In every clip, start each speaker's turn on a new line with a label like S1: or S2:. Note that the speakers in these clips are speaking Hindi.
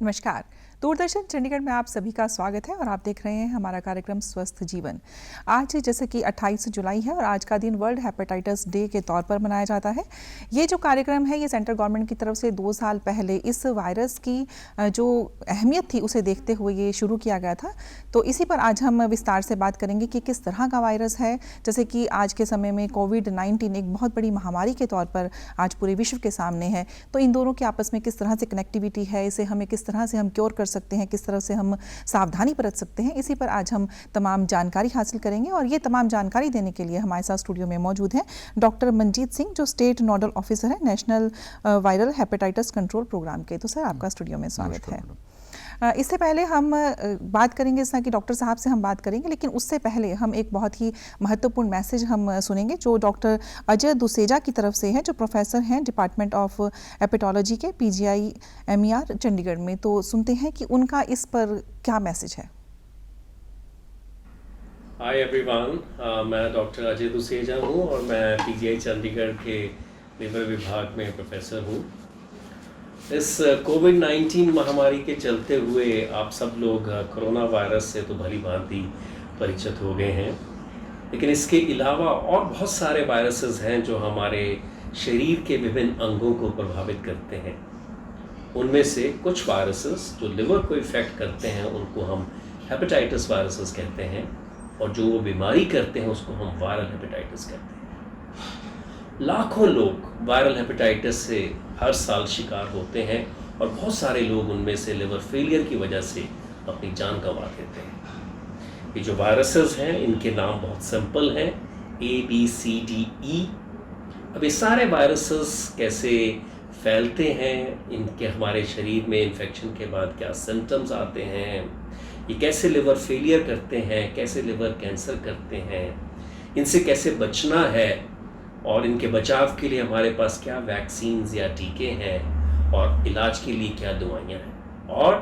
S1: नमस्कार। दूरदर्शन चंडीगढ़ में आप सभी का स्वागत है और आप देख रहे हैं हमारा कार्यक्रम स्वस्थ जीवन। आज जैसे कि 28 जुलाई है और आज का दिन वर्ल्ड हेपेटाइटिस डे के तौर पर मनाया जाता है। ये जो कार्यक्रम है ये सेंट्रल गवर्नमेंट की तरफ से 2 साल पहले इस वायरस की जो अहमियत थी उसे देखते हुए ये शुरू किया गया था। तो इसी पर आज हम विस्तार से बात करेंगे कि किस तरह का वायरस है। जैसे कि आज के समय में कोविड-19 एक बहुत बड़ी महामारी के तौर पर आज पूरे विश्व के सामने है। तो इन दोनों के आपस में किस तरह से कनेक्टिविटी है, इसे हमें किस तरह से हम क्योर कर सकते हैं, किस तरह से हम सावधानी बरत सकते हैं, इसी पर आज हम तमाम जानकारी हासिल करेंगे। और ये तमाम जानकारी देने के लिए हमारे साथ स्टूडियो में मौजूद हैं डॉक्टर मंजीत सिंह, जो स्टेट नोडल ऑफिसर है national viral hepatitis control programme के। तो सर, आपका स्टूडियो में स्वागत है। इससे पहले हम बात करेंगे, इस तरह कि डॉक्टर साहब से हम बात करेंगे, लेकिन उससे पहले हम एक बहुत ही महत्वपूर्ण मैसेज हम सुनेंगे जो डॉक्टर अजय दुसेजा की तरफ से है, जो प्रोफेसर हैं डिपार्टमेंट ऑफ हेपेटोलॉजी के PGI-MER चंडीगढ़ में। तो सुनते हैं कि उनका इस पर क्या मैसेज है।
S2: हाय एवरीवन, मैं डॉक्टर अजय दुसेजा हूँ और मैं PGI चंडीगढ़ के लिवर विभाग में प्रोफेसर हूँ। इस कोविड-19 महामारी के चलते हुए आप सब लोग कोरोना वायरस से तो भली भांति परिचित हो गए हैं, लेकिन इसके अलावा और बहुत सारे वायरसेस हैं जो हमारे शरीर के विभिन्न अंगों को प्रभावित करते हैं। उनमें से कुछ वायरसेस जो लिवर को इफ़ेक्ट करते हैं उनको हम हेपेटाइटिस वायरसेस कहते हैं, और जो वो बीमारी करते हैं उसको हम वायरल हेपेटाइटिस कहते हैं। लाखों लोग वायरल हेपेटाइटिस से हर साल शिकार होते हैं और बहुत सारे लोग उनमें से लिवर फेलियर की वजह से अपनी जान गंवा देते हैं। ये जो वायरसेस हैं इनके नाम बहुत सिंपल हैं, ABCDE। अब ये सारे वायरसेस कैसे फैलते हैं, इनके हमारे शरीर में इन्फेक्शन के बाद क्या सिम्टम्स आते हैं, ये कैसे लिवर फेलियर करते हैं, कैसे लिवर कैंसर करते हैं, इनसे कैसे बचना है और इनके बचाव के लिए हमारे पास क्या वैक्सीन्स या टीके हैं और इलाज के लिए क्या दवाइयाँ हैं, और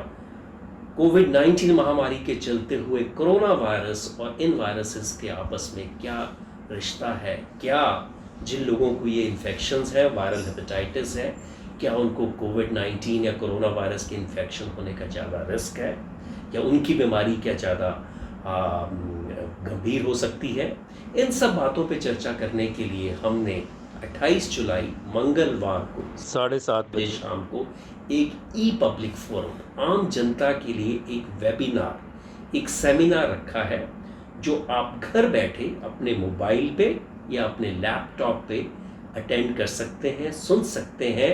S2: कोविड-19 महामारी के चलते हुए कोरोना वायरस और इन वायरसेस के आपस में क्या रिश्ता है, क्या जिन लोगों को ये इन्फेक्शंस है, वायरल हेपेटाइटिस है, क्या उनको कोविड-19 या कोरोना वायरस के इन्फेक्शन होने का ज़्यादा रिस्क है, या उनकी बीमारी क्या ज़्यादा गंभीर हो सकती है। इन सब बातों पे चर्चा करने के लिए हमने 28 जुलाई मंगलवार को 7:30 बजे शाम को एक पब्लिक फोरम, आम जनता के लिए एक वेबिनार, एक सेमिनार रखा है, जो आप घर बैठे अपने मोबाइल पे या अपने लैपटॉप पे अटेंड कर सकते हैं, सुन सकते हैं,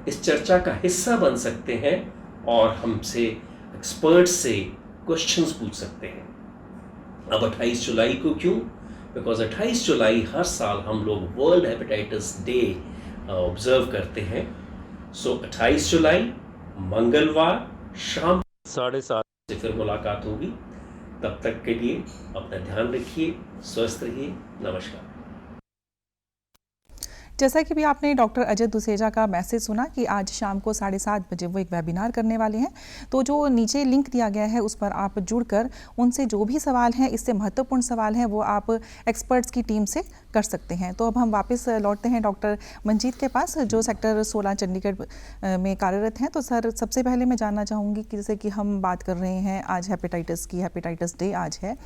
S2: इस चर्चा का हिस्सा बन सकते हैं और हमसे एक्सपर्ट से क्वेश्चंस पूछ सकते हैं। अब 28 जुलाई को क्यों? बिकॉज 28 जुलाई हर साल हम लोग वर्ल्ड हेपेटाइटिस डे ऑब्जर्व करते हैं। सो 28 जुलाई मंगलवार शाम 7:30 से फिर मुलाकात होगी। तब तक के लिए अपना ध्यान रखिए, स्वस्थ रहिए। नमस्कार।
S1: जैसा कि भी आपने डॉक्टर अजय दुसेजा का मैसेज सुना कि आज शाम को 7:30 बजे वो एक वेबिनार करने वाले हैं। तो जो नीचे लिंक दिया गया है उस पर आप जुड़कर उनसे जो भी सवाल हैं, इससे महत्वपूर्ण सवाल हैं, वो आप एक्सपर्ट्स की टीम से कर सकते हैं। तो अब हम वापस लौटते हैं डॉक्टर मंजीत के पास, जो सेक्टर 16 चंडीगढ़ में कार्यरत हैं। तो सर, सबसे पहले मैं जानना चाहूँगी कि जैसे कि हम बात कर रहे हैं आज हेपेटाइटिस की, हेपेटाइटिस डे आज है,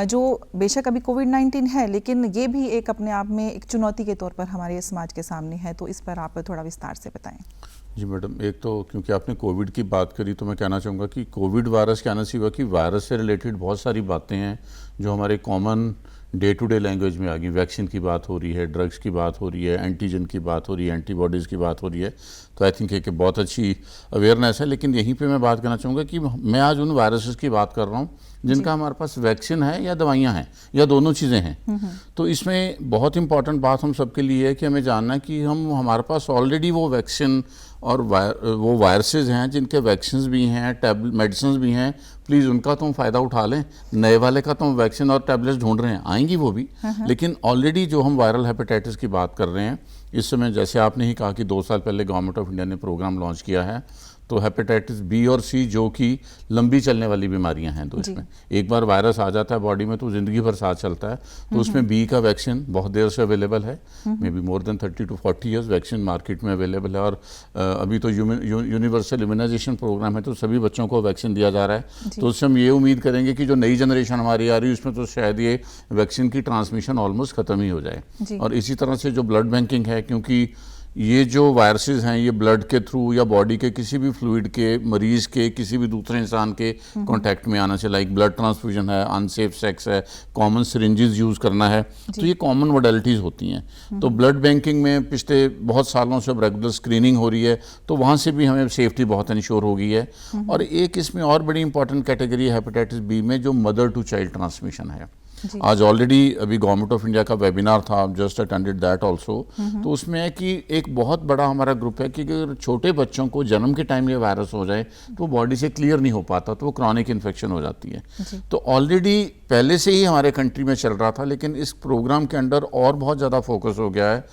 S1: जो बेशक अभी कोविड-19 है, लेकिन ये भी एक अपने आप में एक चुनौती के तौर पर हमारे समाज के सामने है। तो इस पर आप थोड़ा विस्तार से बताएं।
S3: जी मैडम, एक तो क्योंकि आपने कोविड की बात करी तो मैं कहना चाहूँगा कि कोविड वायरस कहना चाहिए कि वायरस से रिलेटेड बहुत सारी बातें हैं जो हमारे common day to day language में आ गई। वैक्सीन की बात हो रही है, ड्रग्स की बात हो रही है, एंटीजन की बात हो रही है, एंटीबॉडीज़ की बात हो रही है। तो आई थिंक एक बहुत अच्छी अवेयरनेस है। लेकिन यहीं पे मैं बात करना चाहूँगा कि मैं आज उन वायरसेस की बात कर रहा हूँ जिनका हमारे पास वैक्सीन है या दवाइयाँ हैं या दोनों चीज़ें हैं। तो इसमें बहुत इंपॉर्टेंट बात हम सबके लिए है कि हमें जानना है कि हमारे पास ऑलरेडी वो वैक्सीन और वो वायरसेस हैं जिनके वैक्सीन भी हैं, मेडिसिन भी हैं। प्लीज़ उनका तो हम फ़ायदा उठा लें। नए वाले का तो हम वैक्सीन और टैबलेट्स ढूंढ रहे हैं, आएंगी वो भी, लेकिन ऑलरेडी जो हम वायरल हेपेटाइटिस की बात कर रहे हैं, इस समय जैसे आपने ही कहा कि 2 साल पहले गवर्नमेंट ऑफ इंडिया ने प्रोग्राम लॉन्च किया है। तो हेपेटाइटिस बी और सी जो कि लंबी चलने वाली बीमारियां हैं, तो इसमें एक बार वायरस आ जाता है बॉडी में तो ज़िंदगी भर साथ चलता है। तो उसमें बी का वैक्सीन बहुत देर से अवेलेबल है, may be more than 30 to 40 years vaccine market में अवेलेबल है। और अभी तो यूनिवर्सल इम्यूनाइजेशन प्रोग्राम है, तो सभी बच्चों को वैक्सीन दिया जा रहा है। तो उससे हम ये उम्मीद करेंगे कि जो नई जनरेशन हमारी आ रही है उसमें तो शायद ये वैक्सीन की ट्रांसमिशन ऑलमोस्ट ख़त्म ही हो जाए। और इसी तरह से जो ब्लड बैंकिंग है, क्योंकि ये जो वायरसेस हैं ये ब्लड के थ्रू या बॉडी के किसी भी फ्लूइड के, मरीज के किसी भी दूसरे इंसान के कांटेक्ट में आना चाहिए, लाइक ब्लड ट्रांसफ्यूजन है, अनसेफ सेक्स है, कॉमन सिरिंजेस यूज़ करना है, तो ये कॉमन मॉडलिटीज़ होती हैं। तो ब्लड बैंकिंग में पिछले बहुत सालों से अब रेगुलर स्क्रीनिंग हो रही है, तो वहाँ से भी हमें सेफ्टी बहुत इंश्योर हो गई है। और एक इसमें और बड़ी इंपॉर्टेंट कैटेगरी है हेपेटाइटिस बी में, जो मदर टू चाइल्ड ट्रांसमिशन है। आज ऑलरेडी अभी गवर्नमेंट ऑफ इंडिया का वेबिनार था, जस्ट अटेंडेड दैट आल्सो। तो उसमें है कि एक बहुत बड़ा हमारा ग्रुप है कि अगर छोटे बच्चों को जन्म के टाइम ये वायरस हो जाए तो बॉडी से क्लियर नहीं हो पाता, तो वो क्रॉनिक इन्फेक्शन हो जाती है। तो ऑलरेडी पहले से ही हमारे कंट्री में चल रहा था, लेकिन इस प्रोग्राम के अंडर और बहुत ज़्यादा फोकस हो गया है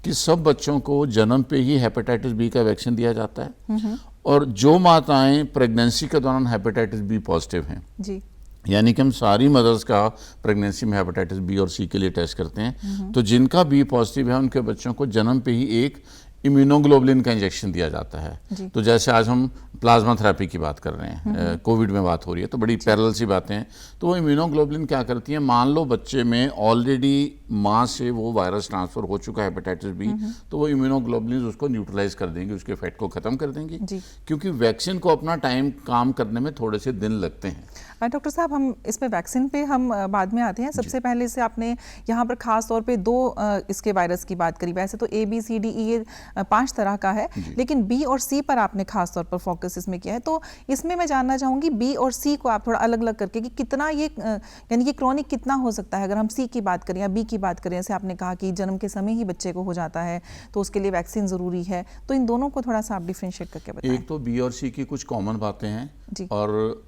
S3: कि सब बच्चों को जन्म पे ही हेपेटाइटिस बी का वैक्सीन दिया जाता है। और जो माताएं प्रेगनेंसी के दौरान हेपेटाइटिस बी पॉजिटिव हैं, यानी कि हम सारी मदर्स का प्रेगनेंसी में हेपेटाइटिस बी और सी के लिए टेस्ट करते हैं, तो जिनका बी पॉजिटिव है उनके बच्चों को जन्म पे ही एक इम्यूनोग्लोबुलिन का इंजेक्शन दिया जाता है। तो जैसे आज हम प्लाज्मा थेरेपी की बात कर रहे हैं, कोविड में बात हो रही है, तो बड़ी पैरेलल सी बातें हैं। तो वो इम्यूनोग्लोबुलिन क्या करती है, मान लो बच्चे में ऑलरेडी माँ से वो वायरस ट्रांसफर हो चुका है हेपेटाइटिस बी, तो वो इम्यूनोग्लोबुलिन उसको न्यूट्रलाइज कर देंगे, उसके इफेक्ट को खत्म कर देंगी, क्योंकि वैक्सीन को अपना टाइम काम करने में थोड़े से दिन लगते हैं।
S1: डॉक्टर साहब, हम इसमें वैक्सीन पे हम बाद में आते हैं। सबसे पहले से आपने यहाँ पर खास तौर पे दो इसके वायरस की बात करी। वैसे तो ABCD ये 5 तरह का है, लेकिन B और C पर आपने खास तौर पर फोकस इसमें किया है। तो इसमें मैं जानना चाहूँगी B और C को आप थोड़ा अलग अलग करके कि कितना ये यानी कि क्रॉनिक कितना हो सकता है, अगर हम C की बात करें या B की बात करें। जैसे आपने कहा कि जन्म के समय ही बच्चे को हो जाता है तो उसके लिए वैक्सीन ज़रूरी है, तो इन दोनों को थोड़ा सा आप डिफ्रेंशिएट करके बताएं।
S3: एक तो B और C की कुछ कॉमन बातें हैं, और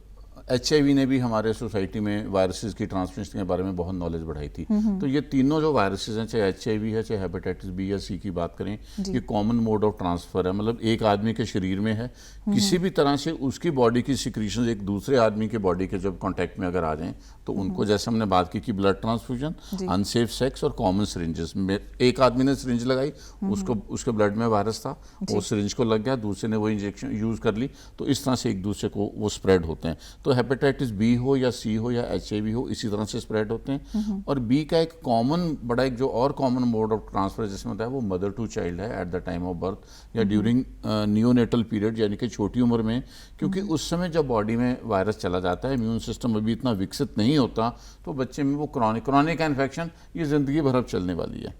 S3: HIV ने भी हमारे सोसाइटी में वायरसेस की ट्रांसमिशन के बारे में बहुत नॉलेज बढ़ाई थी। तो ये तीनों जो वायरसेस हैं, चाहे HIV है, चाहे हेपेटाइटिस बी या C की बात करें, ये कॉमन मोड ऑफ ट्रांसफर है। मतलब एक आदमी के शरीर में है, किसी भी तरह से उसकी बॉडी की सिक्रीशन एक दूसरे आदमी के बॉडी के जब कॉन्टैक्ट में अगर आ जाएं, तो उनको, जैसे हमने बात की कि ब्लड ट्रांसफ्यूजन, अनसेफ सेक्स और कॉमन सिरिंजेस में, एक आदमी ने सिरिंज लगाई, उसको उसके ब्लड में वायरस था, वो सिरिंज को लग गया, दूसरे ने वो इंजेक्शन यूज़ कर ली, तो इस तरह से एक दूसरे को वो स्प्रेड होते हैं। तो हेपेटाइटिस बी हो या C हो या HIV हो, इसी तरह से स्प्रेड होते हैं। और बी का एक कॉमन बड़ा एक जो और कॉमन मोड ऑफ ट्रांसफर जिसमें होता है वो मदर टू चाइल्ड है, at the time of birth या ड्यूरिंग नियोनेटल पीरियड, यानी कि छोटी उम्र में, क्योंकि उस समय जब बॉडी में वायरस चला जाता है, इम्यून सिस्टम अभी इतना विकसित नहीं होता, तो बच्चे में वो क्रॉनिक इन्फेक्शन ये ज़िंदगी भर अब चलने वाली है।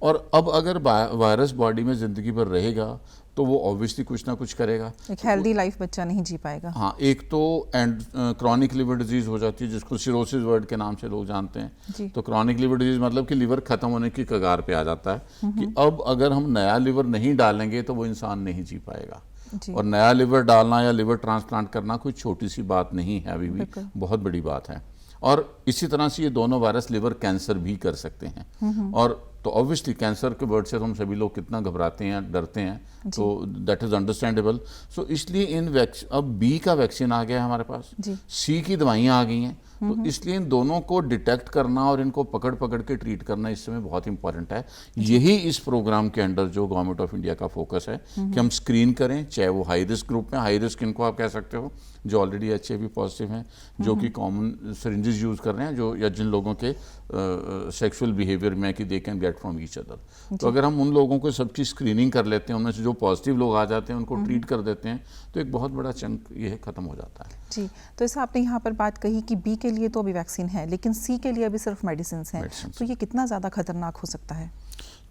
S3: और अब अगर वायरस बॉडी में ज़िंदगी भर रहेगा तो वो ऑब्वियसली कुछ ना कुछ करेगा,
S1: एक हेल्दी लाइफ बच्चा नहीं जी पाएगा।
S3: हाँ, एक तो क्रॉनिक लिवर डिजीज हो जाती है, जिसको सिरोसिस वर्ड के नाम से लोग जानते हैं। तो क्रॉनिक लिवर डिजीज मतलब कि लिवर खत्म होने की कगार पे आ जाता है कि अब अगर हम नया लिवर नहीं डालेंगे तो वो इंसान नहीं जी पाएगा। और नया लिवर डालना या लिवर ट्रांसप्लांट करना कोई छोटी सी बात नहीं है, अभी भी बहुत बड़ी बात है। और इसी तरह से ये दोनों वायरस लिवर कैंसर भी कर सकते हैं। और तो ऑब्वियसली कैंसर के वर्ड से तो हम सभी लोग कितना घबराते हैं, डरते हैं, तो दैट इज़ अंडरस्टैंडेबल। सो इसलिए अब B का वैक्सीन आ गया है हमारे पास, C की दवाइयाँ आ गई हैं, तो इसलिए इन दोनों को डिटेक्ट करना और इनको पकड़ पकड़ के ट्रीट करना इस समय बहुत इंपॉर्टेंट है। यही इस प्रोग्राम के अंडर जो गवर्नमेंट ऑफ इंडिया का फोकस है कि हम स्क्रीन करें, चाहे वो हाई रिस्क ग्रुप में, हाई रिस्क इनको आप कह सकते हो जो ऑलरेडी HIV पॉजिटिव हैं, जो कि कॉमन सिरिंजेस यूज़ कर रहे हैं, जो या जिन लोगों के सेक्सुअल बिहेवियर में कि they can get from each other. तो अगर हम उन लोगों को सबकी स्क्रीनिंग कर लेते हैं, उनमें से जो पॉजिटिव लोग आ जाते हैं उनको ट्रीट कर देते हैं, तो एक बहुत बड़ा चंक ये खत्म हो जाता है।
S1: जी, तो ऐसा आपने यहाँ पर बात कही कि B के लिए तो अभी वैक्सीन है, लेकिन C के लिए अभी सिर्फ मेडिसिन हैं, तो ये कितना ज़्यादा खतरनाक हो सकता है?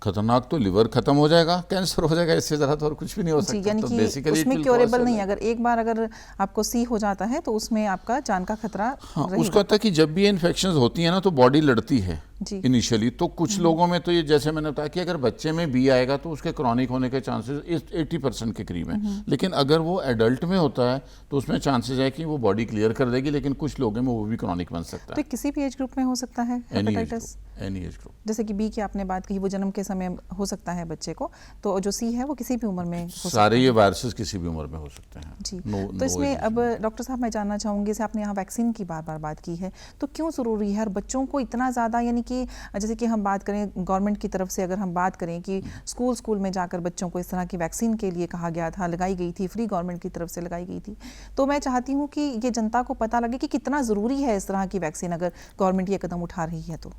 S3: खतरनाक तो लिवर खत्म हो जाएगा, कैंसर हो जाएगा, इससे ज़्यादा तो और कुछ भी नहीं हो सकता।
S1: यानी कि उसमें क्योरेबल नहीं है, अगर एक बार अगर आपको C हो जाता है तो उसमें आपका जान का खतरा रहेगा।
S3: उसका था कि जब भी इन्फेक्शंस होती है ना तो बॉडी लड़ती है इनिशियली। तो कुछ लोगों में तो ये, जैसे मैंने बताया कि अगर बच्चे में B आएगा तो उसके क्रॉनिक होने के चांसेस 80% के करीब हैं, लेकिन अगर वो एडल्ट में होता है तो उसमें चांसेस है कि वो बॉडी क्लियर कर देगी, लेकिन कुछ लोगों में वो भी क्रॉनिक बन सकता है।
S1: तो किसी भी एज ग्रुप में हो सकता है हेपेटाइटिस?
S3: Any age group.
S1: जैसे कि बी की आपने बात कही, वो जन्म के समय हो सकता है बच्चे को, तो जो सी है वो किसी भी उम्र में हो सकता
S3: सारे
S1: है।
S3: ये वायरसेस किसी भी उम्र में हो सकते हैं
S1: जी।
S3: No
S1: तो इसमें
S3: age
S1: अब डॉक्टर साहब मैं जानना चाहूँगी, जैसे आपने यहाँ वैक्सीन की बार बार बात की है, तो क्यों ज़रूरी है और बच्चों को इतना ज़्यादा, यानी कि जैसे कि हम बात करें गवर्नमेंट की तरफ से, अगर हम बात करें कि स्कूल में जाकर बच्चों को इस तरह की वैक्सीन के लिए कहा गया था, लगाई गई थी, फ्री गवर्नमेंट की तरफ से लगाई गई थी, तो मैं चाहती हूँ कि ये जनता को पता लगे कि कितना ज़रूरी है इस तरह की वैक्सीन अगर गवर्नमेंट ये कदम उठा रही है तो।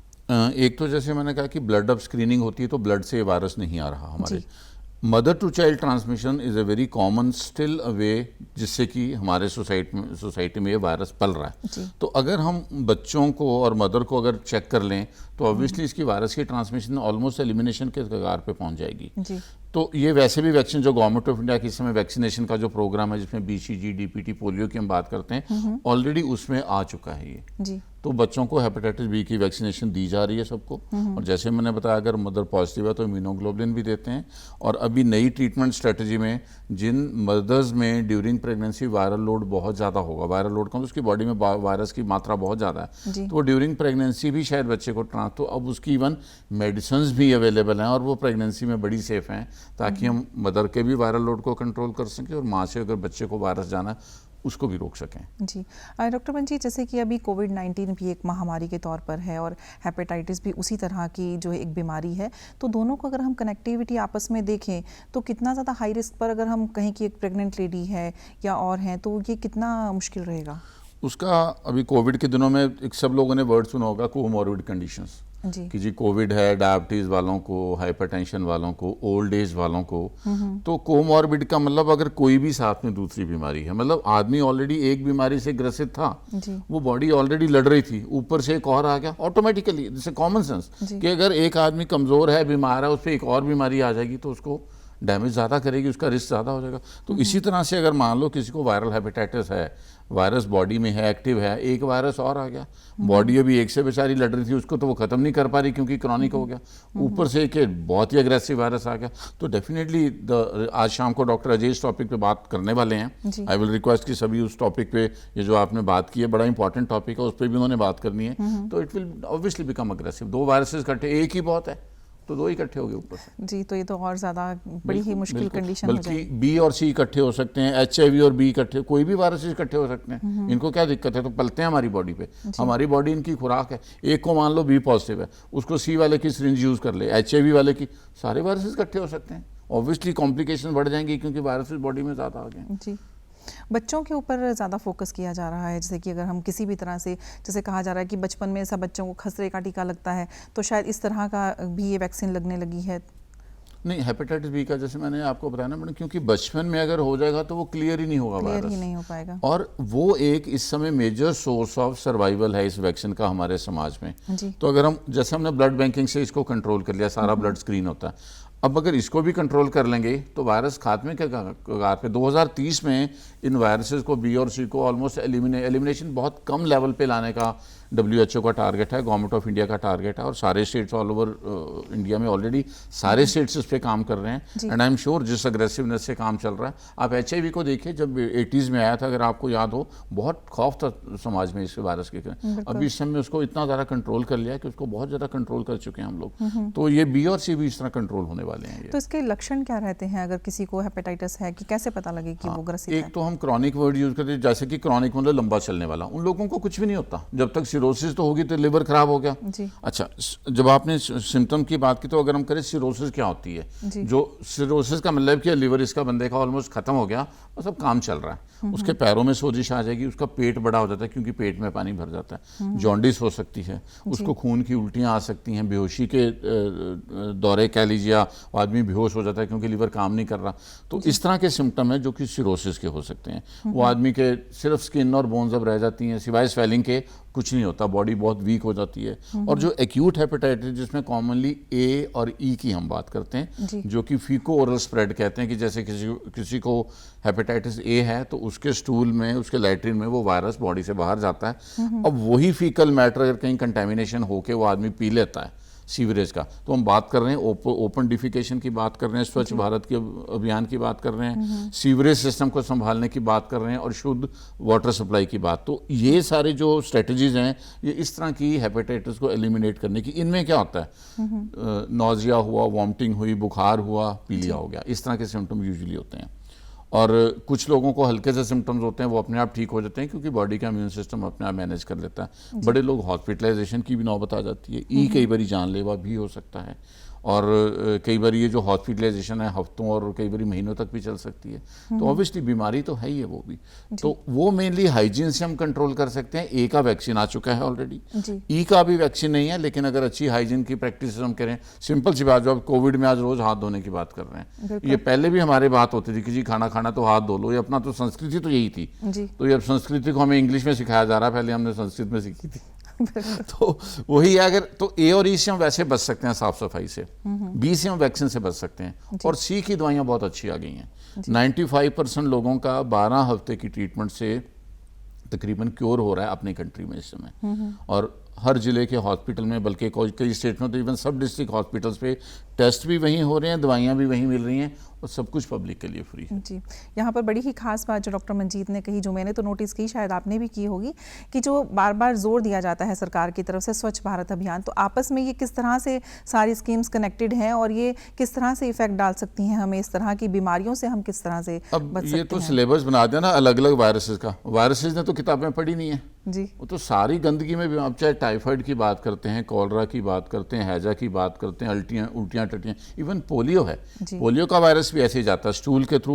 S3: एक तो जैसे मैंने कहा कि ब्लड अब स्क्रीनिंग होती है तो ब्लड से वायरस नहीं आ रहा हमारे।
S1: जी।
S3: Mother to child transmission is a very common still a way जिससे कि हमारे सोसाइटी में ये वायरस पल रहा है।
S1: जी।
S3: तो अगर हम बच्चों को और मदर को अगर चेक कर लें तो ऑब्वियसली इसकी वायरस की ट्रांसमिशन ऑलमोस्ट एलिमिनेशन के कगार पे पहुंच जाएगी।
S1: जी।
S3: तो ये वैसे भी वैक्सीन जो गवर्नमेंट ऑफ इंडिया के इस समय वैक्सीनेशन का जो प्रोग्राम है जिसमें BCG, DPT, पोलियो की हम बात करते हैं, ऑलरेडी उसमें आ चुका है ये।
S1: जी।
S3: तो बच्चों को हेपेटाइटिस बी की वैक्सीनेशन दी जा रही है सबको। और जैसे मैंने बताया अगर मदर पॉजिटिव है तो इम्यूनोग्लोबुलिन भी देते हैं। और अभी नई ट्रीटमेंट स्ट्रेटजी में जिन मदर्स में ड्यूरिंग प्रेगनेंसी वायरल लोड बहुत ज़्यादा होगा, वायरल लोड का उसकी बॉडी में वायरस की मात्रा बहुत ज़्यादा है, तो वो ड्यूरिंग प्रेगनेंसी भी शायद बच्चे को तो अब उसकी इवन मेडिसिन भी अवेलेबल हैं और वो प्रेगनेंसी में बड़ी सेफ हैं, ताकि हम मदर के भी वायरल लोड को कंट्रोल कर सकें और माँ से अगर बच्चे को वायरस जाना है उसको भी रोक सकें।
S1: जी। डॉक्टर बंजी, जैसे कि अभी कोविड-19 भी एक महामारी के तौर पर है और हेपेटाइटिस भी उसी तरह की जो एक बीमारी है, तो दोनों को अगर हम कनेक्टिविटी आपस में देखें तो कितना ज़्यादा हाई रिस्क पर, अगर हम कहें कि एक प्रेग्नेंट लेडी है या और हैं, तो ये कितना मुश्किल रहेगा?
S3: उसका अभी कोविड के दिनों में एक सब लोगों ने वर्ड सुना होगा, कोमॉर्बिड कंडीशंस,
S1: जी।
S3: कि जी कोविड है डायबिटीज़ वालों को, हाइपरटेंशन वालों को, ओल्ड एज वालों को। तो कोमॉर्बिड का मतलब अगर कोई भी साथ में दूसरी बीमारी है, मतलब आदमी ऑलरेडी एक बीमारी से ग्रसित था,
S1: जी।
S3: वो बॉडी ऑलरेडी लड़ रही थी, ऊपर से एक और आ गया ऑटोमेटिकली, जैसे कॉमन सेंस कि अगर एक आदमी कमज़ोर है, बीमार है, उस पर एक और बीमारी आ जाएगी तो उसको डैमेज ज़्यादा करेगी, उसका रिस्क ज़्यादा हो जाएगा। तो इसी तरह से अगर मान लो किसी को वायरल हेपेटाइटिस है, वायरस बॉडी में है, एक्टिव है, एक वायरस और आ गया, बॉडी अभी एक से बेचारी लड़ रही थी, उसको तो वो ख़त्म नहीं कर पा रही क्योंकि क्रॉनिक हो गया, ऊपर से एक बहुत ही अग्रेसिव वायरस आ गया, तो डेफिनेटली आज शाम को डॉक्टर अजय इस टॉपिक पे बात करने वाले हैं। आई विल रिक्वेस्ट कि सभी उस टॉपिक पे, ये जो आपने बात की है बड़ा इंपॉर्टेंट टॉपिक है, उस पर भी उन्होंने बात करनी है। तो it will obviously become aggressive. दो वायरसेस इकट्ठे, एक ही बहुत है तो दो इकट्ठे हो गए ऊपर से।
S1: जी, तो ये तो और ज़्यादा बड़ी ही मुश्किल कंडीशन हो जाएगी।
S3: बल्कि बी और सी इकट्ठे हो सकते हैं, HIV और बी इकट्ठे, कोई भी वायरस इकट्ठे हो सकते हैं, इनको क्या दिक्कत है? तो पलते हैं हमारी बॉडी पे, हमारी बॉडी इनकी खुराक है। एक को मान लो बी पॉजिटिव है, उसको सी वाले की सिरिंज यूज़ कर ले, HIV वाले की, सारे वायरसेस इकट्ठे हो सकते हैं। ऑब्वियसली कॉम्प्लिकेशन बढ़ जाएंगी क्योंकि वायरसेस बॉडी में ज़्यादा आ गए हैं।
S1: जी। बच्चों के ऊपर ज़्यादा फोकस किया जा रहा है, जैसे कि अगर हम किसी भी तरह से, जैसे कहा जा रहा है कि बचपन में सब बच्चों को खसरे का टीका लगता है, तो शायद इस तरह का भी ये वैक्सीन लगने लगी है।
S3: नहीं, हेपेटाइटिस बी का जैसे मैंने आपको बताया ना मैडम, क्योंकि बचपन में अगर हो जाएगा तो वो क्लियर ही नहीं होगा,
S1: क्लियर
S3: वायरस
S1: ही नहीं हो पाएगा।
S3: और वो एक इस समय मेजर सोर्स ऑफ सर्वाइवल है इस वैक्सीन का हमारे समाज में।
S1: जी।
S3: तो अगर हम, जैसे हमने ब्लड बैंकिंग से इसको कंट्रोल कर लिया, सारा ब्लड स्क्रीन होता है, अब अगर इसको भी कंट्रोल कर लेंगे तो वायरस खात्मे के कगार पे 2030 में इन वायरसेस को, बी और सी को ऑलमोस्ट एलिमिनेशन बहुत कम लेवल पे लाने का WHO का टारगेट है, गवर्नमेंट ऑफ इंडिया का टारगेट है, और सारे स्टेट्स ऑल ओवर इंडिया में ऑलरेडी सारे स्टेट्स इस पे काम कर रहे हैं। एंड आई एम श्योर जिस अग्रेसिवनेस से काम चल रहा है, आप HIV को देखिए, जब 80s में आया था, अगर आपको याद हो, बहुत खौफ था समाज में इस वायरस के। अभी इस समय उसको इतना ज़्यादा कंट्रोल कर लिया कि उसको बहुत ज़्यादा कंट्रोल कर चुके हैं हम लोग। तो ये बी और सी भी इस तरह कंट्रोल होने वाले हैं।
S1: तो इसके लक्षण क्या रहते हैं अगर किसी को हेपेटाइटिस है, कि कैसे पता लगे कि वो ग्रसित है?
S3: एक तो हम क्रॉनिक वर्ड यूज करते हैं, जैसे कि क्रॉनिक मतलब लंबा चलने वाला, उन लोगों को कुछ भी नहीं होता जब तक सिरोसिस तो होगी तो लिवर खराब हो गया।
S1: जी।
S3: अच्छा, जब आपने सिम्टम की बात की तो अगर हम करें सिरोसिस क्या होती है, जो सिरोसिस का मतलब कि लिवर इसका बंदे का ऑलमोस्ट खत्म हो गया और सब काम चल रहा है, उसके पैरों में सोजिश आ जाएगी, उसका पेट बड़ा हो जाता है क्योंकि पेट में पानी भर जाता है, जॉन्डिस हो सकती है, उसको खून की उल्टियाँ आ सकती हैं, बेहोशी के दौरे कह लीजिए, आदमी बेहोश हो जाता है क्योंकि लीवर काम नहीं कर रहा। तो इस तरह के सिम्टम है जो कि सिरोसिस के हो सकते हैं। वो आदमी के सिर्फ स्किन और बोन्स अब रह जाती हैं, सिवाय स्वेलिंग के कुछ नहीं होता, बॉडी बहुत वीक हो जाती है। और जो एक्यूट हेपेटाइटिस जिसमें कॉमनली A और E की हम बात करते हैं, जो कि फीको ओरल स्प्रेड कहते हैं, कि जैसे किसी को हेपेटाइटिस A है तो उसके स्टूल में, उसके लैट्रिन में वो वायरस बॉडी से बाहर जाता है। अब वही फीकल मैटर अगर कहीं कंटेमिनेशन होके वो आदमी पी लेता है, सीवरेज का। तो हम बात कर रहे हैं ओपन डिफिकेशन की बात कर रहे हैं, स्वच्छ भारत के अभियान की बात कर रहे हैं, सीवरेज सिस्टम को संभालने की बात कर रहे हैं और शुद्ध वाटर सप्लाई की बात। तो ये सारे जो स्ट्रेटजीज हैं ये इस तरह की हेपेटाइटिस को एलिमिनेट करने की। इनमें क्या होता है, नौजिया हुआ, वॉमिटिंग हुई, बुखार हुआ, पीलिया हो गया, इस तरह के सिम्टम यूजुअली होते हैं। और कुछ लोगों को हल्के से सिम्टम्स होते हैं, वो अपने आप ठीक हो जाते हैं क्योंकि बॉडी का इम्यून सिस्टम अपने आप मैनेज कर लेता है। बड़े लोग हॉस्पिटलाइजेशन की भी नौबत आ जाती है। कई बार जानलेवा भी हो सकता है और कई बार ये जो हॉस्पिटलाइजेशन है हफ्तों और कई बार महीनों तक भी चल सकती है। तो ऑब्वियसली बीमारी तो है ही है वो भी। तो वो मेनली हाइजीन से हम कंट्रोल कर सकते हैं। ए का वैक्सीन आ चुका है ऑलरेडी, ई का भी वैक्सीन नहीं है, लेकिन अगर अच्छी हाइजीन की प्रैक्टिस हम करें, सिंपल सी बात, जो आप कोविड में आज रोज हाथ धोने की बात कर रहे हैं, ये पहले भी हमारे बात होती थी कि जी खाना खाना तो हाथ धो लो, ये अपना तो संस्कृति तो यही थी। तो ये अब संस्कृति को हमें इंग्लिश में सिखाया जा रहा है, पहले हमने संस्कृत में सीखी थी। तो वही है। अगर तो ए और ई से हम वैसे बच सकते हैं साफ सफाई से, बी से हम वैक्सीन से बच सकते हैं, और सी की दवाइयां बहुत अच्छी आ गई हैं। 95% लोगों का 12 हफ्ते की ट्रीटमेंट से तकरीबन क्योर हो रहा है अपनी कंट्री में इस समय। और हर जिले के हॉस्पिटल में, बल्कि कई स्टेट में तो इवन सब डिस्ट्रिक्ट हॉस्पिटल्स पे टेस्ट भी वहीं हो रहे हैं, दवाइयाँ भी वहीं मिल रही हैं और सब कुछ पब्लिक के लिए फ्री है।
S1: जी, यहाँ पर बड़ी ही खास बात जो डॉक्टर मंजीत ने कही, जो मैंने तो नोटिस की, शायद आपने भी की होगी, कि जो बार बार जोर दिया जाता है सरकार की तरफ से स्वच्छ भारत अभियान, तो आपस में ये किस तरह से सारी स्कीम्स कनेक्टेड हैं और ये किस तरह से इफेक्ट डाल सकती हैं हमें, इस तरह की बीमारियों से हम किस तरह से बच सकते हैं।
S3: ये तो सिलेबस बना दिया ना अलग अलग वायरसेस का। वायरसेस ने तो किताबें पढ़ी नहीं है
S1: जी,
S3: वो तो सारी गंदगी में भी। आप चाहे टाइफाइड की बात करते हैं, कॉलरा की बात करते हैं, हैजा की बात करते हैं, उल्टियाँ टट्टियाँ, इवन पोलियो है, पोलियो का वायरस भी ऐसे ही जाता है स्टूल के थ्रू,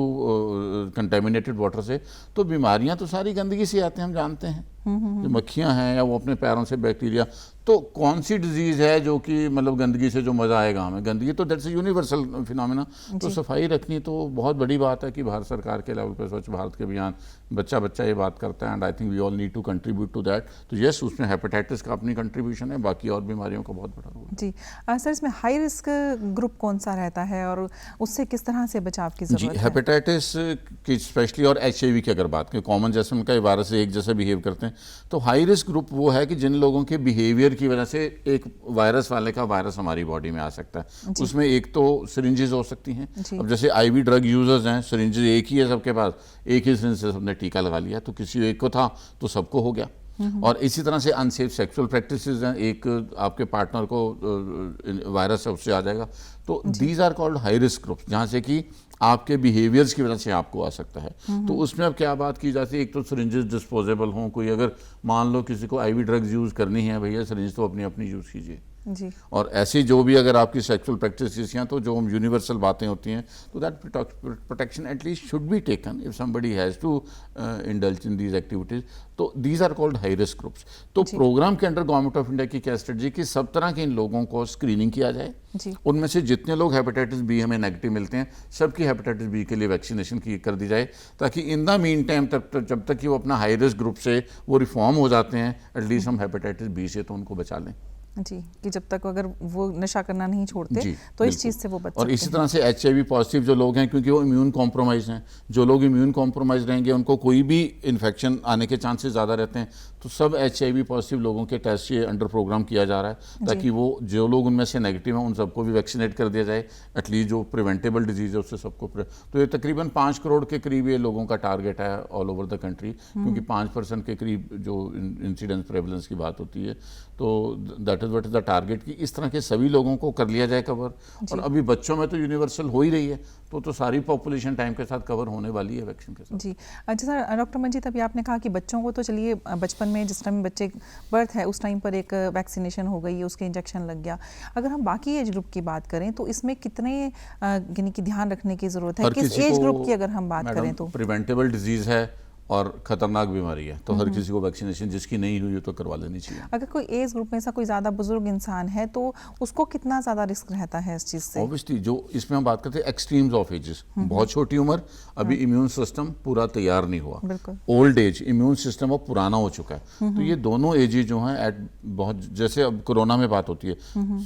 S3: कंटेमिनेटेड वाटर से। तो बीमारियां तो सारी गंदगी से आते हैं, हम जानते हैं। जो मक्खियां हैं या वो अपने पैरों से बैक्टीरिया, तो कौन सी डिजीज है जो कि मतलब गंदगी से जो मजा आएगा हमें, गंदगी तो दैट्स यूनिवर्सल फिनोमेना। तो सफाई रखनी तो बहुत बड़ी बात है कि भारत सरकार के लेवल पर स्वच्छ भारत के अभियान, बच्चा बच्चा ये बात करता है, and I think we all need to contribute to that. तो यस, उसमें हेपेटाइटिस का अपनी कंट्रीब्यूशन है, बाकी और बीमारियों का बहुत बड़ा रोल।
S1: जी सर, इसमें हाई रिस्क ग्रुप कौन सा रहता है और उससे किस तरह से बचाव की जरूरत है?
S3: हेपेटाइटिस की स्पेशली और HIV की अगर बात करें, कॉमन जैसे उनका वायरस एक जैसे बिहेव करते हैं, तो हाई रिस्क ग्रुप वो है कि जिन लोगों के बिहेवियर की वजह से एक वायरस वाले का वायरस हमारी बॉडी में आ सकता है। उसमें एक तो सिरिंजेस हो सकती हैं। अब जैसे IV ड्रग यूजर्स हैं, सिरिंजेस एक ही है सबके पास, एक ही सिरिंज से सबने टीका लगा लिया, तो किसी एक को था तो सबको हो गया। और इसी तरह से अनसेफ सेक्सुअल प्रैक्टिसेस हैं, एक आपके पार्टनर को वायरस है उससे आ जाएगा। तो these are called high risk groups, जहाँ से कि आपके बिहेवियर्स की वजह से आपको आ सकता है। तो उसमें अब क्या बात की जाती है, एक तो सिरिंजेस डिस्पोजेबल हों, कोई अगर मान लो किसी को IV ड्रग्स यूज़ करनी है, भैया सिरिंज तो अपनी अपनी यूज़ कीजिए।
S1: जी,
S3: और ऐसी जो भी अगर आपकी सेक्सुअल प्रैक्टिसेस हैं, तो जो यूनिवर्सल बातें होती हैं, तो that protection at least should be taken if somebody has to indulge in these activities. तो these are called high risk groups. तो प्रोग्राम के अंडर गवर्नमेंट ऑफ इंडिया की क्या स्ट्रेटजी कि सब तरह के इन लोगों को स्क्रीनिंग किया जाए। उनमें से जितने लोग हेपेटाइटिस बी हमें नेगेटिव मिलते हैं, सबकी हेपेटाइटिस बी के लिए वैक्सीनेशन की कर दी जाए, ताकि इन द मीन टाइम तक जब तक कि वो अपना हाई रिस्क ग्रुप से वो रिफॉर्म हो जाते हैं, एटलीस्ट हम हेपेटाइटिस बी से तो उनको बचा लें।
S1: जी, कि जब तक अगर वो नशा करना नहीं छोड़ते तो इस चीज़ से वो बच सकते हैं।
S3: और इसी तरह से HIV पॉजिटिव जो लोग हैं, क्योंकि वो इम्यून कॉम्प्रोमाइज़ हैं, जो लोग इम्यून कॉम्प्रोमाइज़ रहेंगे उनको कोई भी इन्फेक्शन आने के चांसेस ज़्यादा रहते हैं। तो सब HIV पॉजिटिव लोगों के टेस्ट ये अंडर प्रोग्राम किया जा रहा है, ताकि वो जो लोग उनमें से नेगेटिव हैं उन सबको भी वैक्सीनेट कर दिया जाए, एटलीस्ट जो प्रिवेंटेबल डिजीज़ है उससे सबको। तो ये तकरीबन 5 करोड़ के करीब ये लोगों का टारगेट है ऑल ओवर द कंट्री, क्योंकि 5% के करीब जो इंसिडेंस प्रेवलेंस की बात होती है। तो that is what is the target कि इस तरह के सभी लोगों को कर लिया जाए कवर। और अभी बच्चों में तो यूनिवर्सल हो ही रही है, तो सारी पॉपुलेशन टाइम के साथ कवर होने वाली है वैक्सीन के साथ।
S1: जी, अच्छा सर, डॉक्टर मंजीत, अभी आपने कहा कि बच्चों को तो चलिए बचपन में जिस टाइम बच्चे बर्थ है उस टाइम पर एक वैक्सीनेशन हो गई, उसके इंजेक्शन लग गया। अगर हम बाकी एज ग्रुप की बात करें तो इसमें कितने यानी कि ध्यान रखने की ज़रूरत है? किस एज ग्रुप की अगर हम बात करें तो?
S3: प्रिवेंटेबल डिजीज़ है और ख़तरनाक बीमारी है, तो हर किसी को वैक्सीनेशन जिसकी नहीं हुई तो करवा लेनी चाहिए।
S1: अगर कोई एज ग्रुप में ऐसा कोई ज़्यादा बुजुर्ग इंसान है तो उसको कितना ज़्यादा रिस्क रहता है इस चीज़ से?
S3: ऑब्वियसली जो इसमें हम बात करते हैं एक्सट्रीम्स ऑफ एजेस, बहुत छोटी उम्र, अभी इम्यून सिस्टम पूरा तैयार नहीं हुआ, ओल्ड एज, इम्यून सिस्टम अब पुराना हो चुका है। तो ये दोनों एजेस जो हैं एट बहुत, जैसे अब कोरोना में बात होती है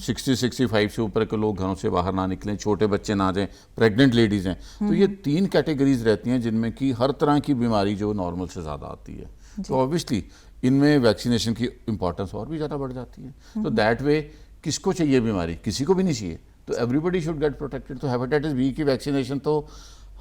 S3: 60-65 से ऊपर के लोग घरों से बाहर ना निकलें, छोटे बच्चे ना जाएं, प्रेग्नेंट लेडीज़ हैं। तो ये 3 कैटेगरीज रहती हैं जिनमें कि हर तरह की बीमारी जो नॉर्मल से ज़्यादा आती है। तो ऑब्वियसली इनमें वैक्सीनेशन की इंपॉर्टेंस और भी ज़्यादा बढ़ जाती है। तो दैट वे किसको चाहिए बीमारी? किसी को भी नहीं चाहिए। तो एवरीबडी शुड गेट प्रोटेक्टेड। तो हेपेटाइटिस बी की वैक्सीनेशन तो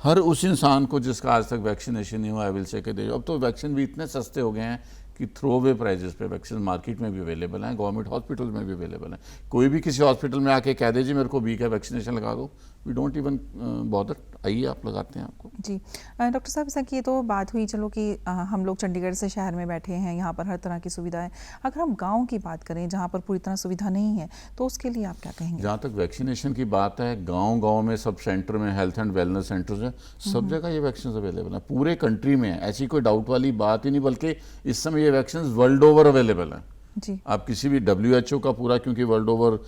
S3: हर उस इंसान को जिसका आज तक वैक्सीनेशन नहीं हुआ, आई विल से के दे। अब तो वैक्सीन भी इतने सस्ते हो गए हैं कि थ्रो अवे प्राइजेस पे वैक्सीन मार्केट में भी अवेलेबल हैं, गवर्नमेंट हॉस्पिटल में भी अवेलेबल हैं। कोई भी किसी हॉस्पिटल में आके कह दे जी मेरे को बी का वैक्सीनेशन लगा दो, वी डोंट इवन बॉदर, आइए आप लगाते हैं आपको।
S1: जी डॉक्टर साहब, जैसा कि ये तो बात हुई चलो कि हम लोग चंडीगढ़ से शहर में बैठे हैं, यहाँ पर हर तरह की सुविधा है। अगर हम गांव की बात करें जहाँ पर पूरी तरह सुविधा नहीं है, तो उसके लिए आप क्या कहेंगे?
S3: जहाँ तक वैक्सीनेशन की बात है, गांव-गांव में सब सेंटर में हेल्थ एंड वेलनेस सेंटर्स हैं, सब जगह ये वैक्सीन अवेलेबल है, पूरे कंट्री में है। ऐसी कोई डाउट वाली बात ही नहीं, बल्कि इस समय ये वैक्सीन वर्ल्ड ओवर अवेलेबल है।
S1: जी। आप
S3: किसी भी WHO का पूरा, क्योंकि वर्ल्ड ओवर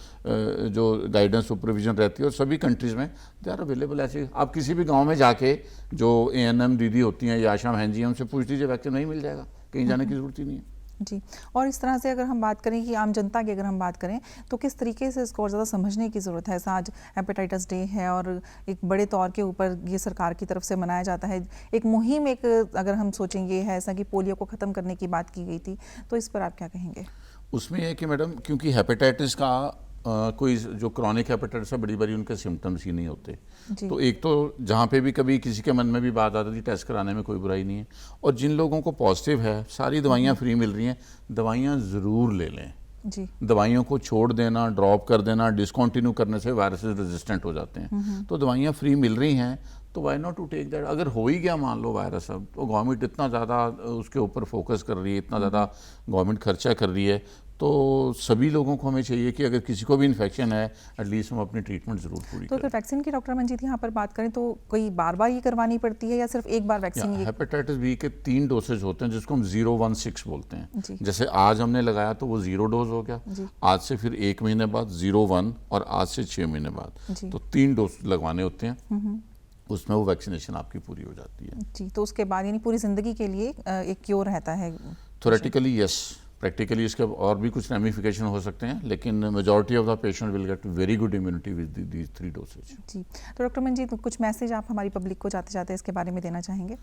S3: जो गाइडेंस सुपरविजन रहती है और सभी कंट्रीज़ में दे आर अवेलेबल। ऐसे आप किसी भी गांव में जाके जो ANM दीदी होती हैं या आशा बहन जी हैं, उनसे पूछ लीजिए, वैक्सीन नहीं मिल जाएगा, कहीं जाने की ज़रूरत ही नहीं है।
S1: जी। और इस तरह से अगर हम बात करें कि आम जनता की अगर हम बात करें तो किस तरीके से इसको और ज़्यादा समझने की ज़रूरत है? ऐसा आज हेपेटाइटिस डे है और एक बड़े तौर के ऊपर ये सरकार की तरफ से मनाया जाता है। एक मुहिम एक अगर हम सोचेंगे है ऐसा कि पोलियो को ख़त्म करने की बात की गई थी, तो इस पर आप क्या कहेंगे?
S3: उसमें यह है कि मैडम, क्योंकि हेपेटाइटिस का कोई जो क्रॉनिक हेपेटाइटिस है, बड़ी बड़ी उनके सिम्टम्स ही नहीं होते। तो एक तो जहाँ पे भी कभी किसी के मन में भी बात आती थी, टेस्ट कराने में कोई बुराई नहीं है। और जिन लोगों को पॉजिटिव है, सारी दवाइयाँ फ्री मिल रही हैं, दवाइयाँ ज़रूर ले लें।
S1: जी।
S3: दवाइयों को छोड़ देना, ड्रॉप कर देना, डिसकंटिन्यू करने से वायरसेस रेजिस्टेंट हो जाते हैं। तो दवाइयाँ फ्री मिल रही हैं, तो why not to take that. अगर हो ही गया मान लो वायरस, अब तो गवर्नमेंट इतना ज़्यादा उसके ऊपर फोकस कर रही है, इतना ज़्यादा गवर्नमेंट खर्चा कर रही है, तो सभी लोगों को हमें चाहिए कि अगर किसी को भी इन्फेक्शन है, एटलीस्ट हम अपनी ट्रीटमेंट ज़रूर पूरी
S1: तो
S3: करें।
S1: वैक्सीन की डॉक्टर मंजीत यहाँ पर बात करें तो कोई बार बार ये करवानी पड़ती है या सिर्फ एक बार वैक्सीन?
S3: हेपेटाइटिस बी के 3 डोसेज होते हैं, जिसको हम 016 बोलते हैं।
S1: जी।
S3: जैसे आज हमने लगाया तो वो 0 डोज हो गया, आज से फिर 1 महीने बाद 01 और आज से 6 महीने बाद, तो 3 डोज लगवाने होते हैं। उसमें वो वैक्सीनेशन आपकी पूरी हो जाती है।
S1: जी। तो उसके बाद यानी पूरी ज़िंदगी के लिए एक क्योर रहता है?
S3: थ्योरेटिकली यस, प्रैक्टिकली इसके और भी कुछ रेमिफिकेशन हो सकते हैं, लेकिन majority of the patient will get very good immunity with these 3 doses.
S1: जी। तो डॉक्टर मंजीत, कुछ मैसेज आप हमारी पब्लिक को जाते जाते इसके बारे में देना चाहेंगे?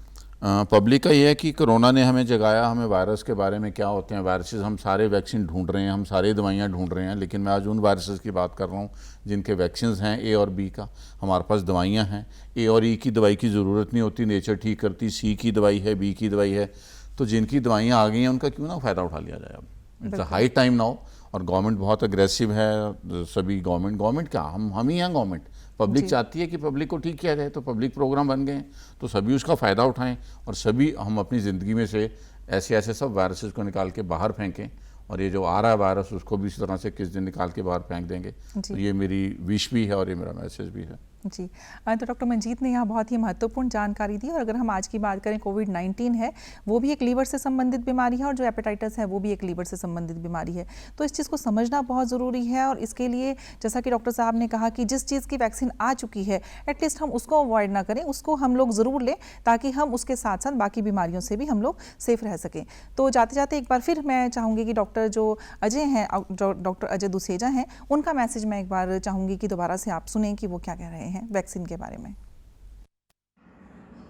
S3: पब्लिक का ये है कि कोरोना ने हमें जगाया, हमें वायरस के बारे में क्या होते हैं वायरसेस, हम सारे वैक्सीन ढूंढ रहे हैं, हम सारी दवाइयाँ ढूंढ रहे हैं, लेकिन मैं आज उन वायरसेस की बात कर रहा हूँ जिनके वैक्सीन हैं A और B का। हमारे पास दवाइयाँ हैं, A और E की दवाई की ज़रूरत नहीं होती, नेचर ठीक करती, C की दवाई है, B की दवाई है। तो जिनकी दवाइयाँ आ गई हैं उनका क्यों ना फ़ायदा उठा लिया जाए। अब it's a high time now. और गवर्नमेंट बहुत अग्रेसिव है, सभी गवर्नमेंट क्या, हम ही हैं गवर्नमेंट। पब्लिक चाहती है कि पब्लिक को ठीक किया जाए, तो पब्लिक प्रोग्राम बन गए हैं, तो सभी उसका फ़ायदा उठाएं और सभी हम अपनी ज़िंदगी में से ऐसे ऐसे सब वायरसेस को निकाल के बाहर फेंकें। और ये जो आ रहा है वायरस, उसको भी इस तरह से किस दिन निकाल के बाहर फेंक देंगे। तो ये मेरी विश भी है और ये मेरा मैसेज भी है।
S1: जी। तो डॉक्टर मंजीत ने यहाँ बहुत ही महत्वपूर्ण जानकारी दी। और अगर हम आज की बात करें, कोविड-19 है, वो भी एक लीवर से संबंधित बीमारी है और जो हेपेटाइटिस है वो भी एक लीवर से संबंधित बीमारी है। तो इस चीज़ को समझना बहुत ज़रूरी है और इसके लिए जैसा कि डॉक्टर साहब ने कहा कि जिस चीज़ की वैक्सीन आ चुकी है एटलीस्ट हम उसको अवॉइड ना करें, उसको हम लोग ज़रूर लें, ताकि हम उसके साथ साथ बाकी बीमारियों से भी हम लोग सेफ रह सकें। तो जाते जाते एक बार फिर मैं चाहूँगी कि डॉक्टर जो अजय हैं, डॉक्टर अजय दुसेजा हैं, उनका मैसेज मैं एक बार चाहूँगी कि दोबारा से आप सुनें कि वो क्या कह रहे हैं वैक्सीन के बारे में।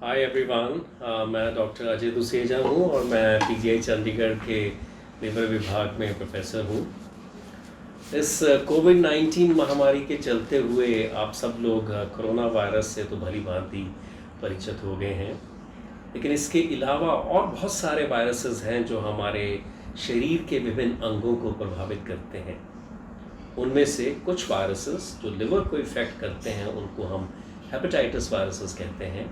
S2: हाय एवरीवन, मैं डॉक्टर अजय दुसेजा हूँ और मैं PGI चंडीगढ़ के लिवर विभाग में प्रोफेसर हूँ। इस कोविड-19 महामारी के चलते हुए आप सब लोग कोरोना वायरस से तो भली भांति परिचित हो गए हैं, लेकिन इसके अलावा और बहुत सारे वायरसेस हैं जो हमारे शरीर के विभिन्न अंगों को प्रभावित करते हैं। उनमें से कुछ वायरसेस जो लिवर को इफ़ेक्ट करते हैं उनको हम हेपेटाइटिस वायरसेस कहते हैं,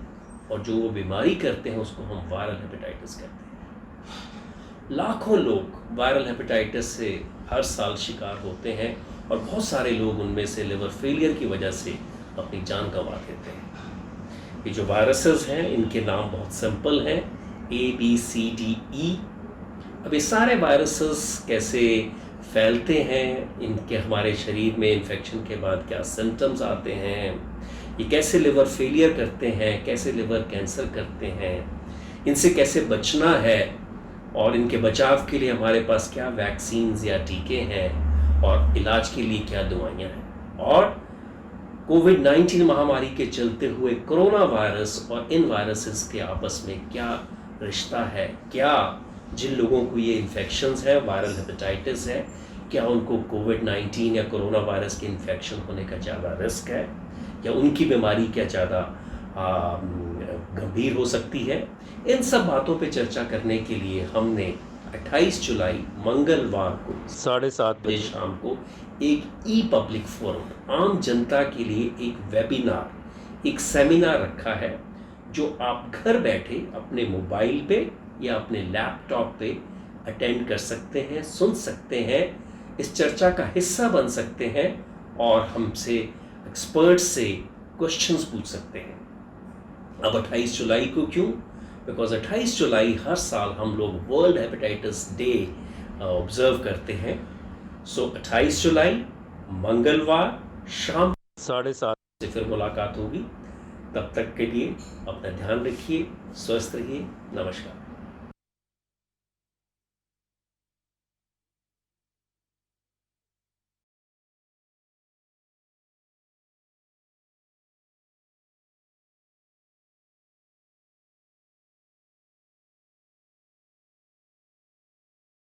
S2: और जो वो बीमारी करते हैं उसको हम वायरल हेपेटाइटिस कहते हैं। लाखों लोग वायरल हेपेटाइटिस से हर साल शिकार होते हैं और बहुत सारे लोग उनमें से लिवर फेलियर की वजह से अपनी जान गंवा देते हैं। ये जो वायरसेस हैं इनके नाम बहुत सिंपल हैं, ABCDE। अब ये सारे वायरसेस कैसे फैलते हैं, इनके हमारे शरीर में इन्फेक्शन के बाद क्या सिम्टम्स आते हैं, ये कैसे लिवर फेलियर करते हैं, कैसे लिवर कैंसर करते हैं, इनसे कैसे बचना है और इनके बचाव के लिए हमारे पास क्या वैक्सीन्स या टीके हैं और इलाज के लिए क्या दवाइयाँ हैं, और कोविड-19 महामारी के चलते हुए कोरोना वायरस और इन वायरसेस के आपस में क्या रिश्ता है, क्या जिन लोगों को ये इन्फेक्शंस है, वायरल हेपेटाइटिस है, क्या उनको कोविड-19 या कोरोना वायरस के इन्फेक्शन होने का ज़्यादा रिस्क है, या उनकी बीमारी क्या ज़्यादा गंभीर हो सकती है। इन सब बातों पे चर्चा करने के लिए हमने 28 जुलाई मंगलवार को 7:30 बजे शाम को एक ई पब्लिक फोरम, आम जनता के लिए एक वेबिनार, एक सेमिनार रखा है, जो आप घर बैठे अपने मोबाइल पे या अपने लैपटॉप पे अटेंड कर सकते हैं, सुन सकते हैं, इस चर्चा का हिस्सा बन सकते हैं और हमसे एक्सपर्ट से क्वेश्चंस पूछ सकते हैं। अब 28 जुलाई को क्यों? बिकॉज 28 जुलाई हर साल हम लोग वर्ल्ड हेपेटाइटिस डे ऑब्जर्व करते हैं। सो 28 जुलाई मंगलवार शाम 7:30 से फिर मुलाकात होगी। तब तक के लिए अपना ध्यान रखिए, स्वस्थ रहिए। नमस्कार।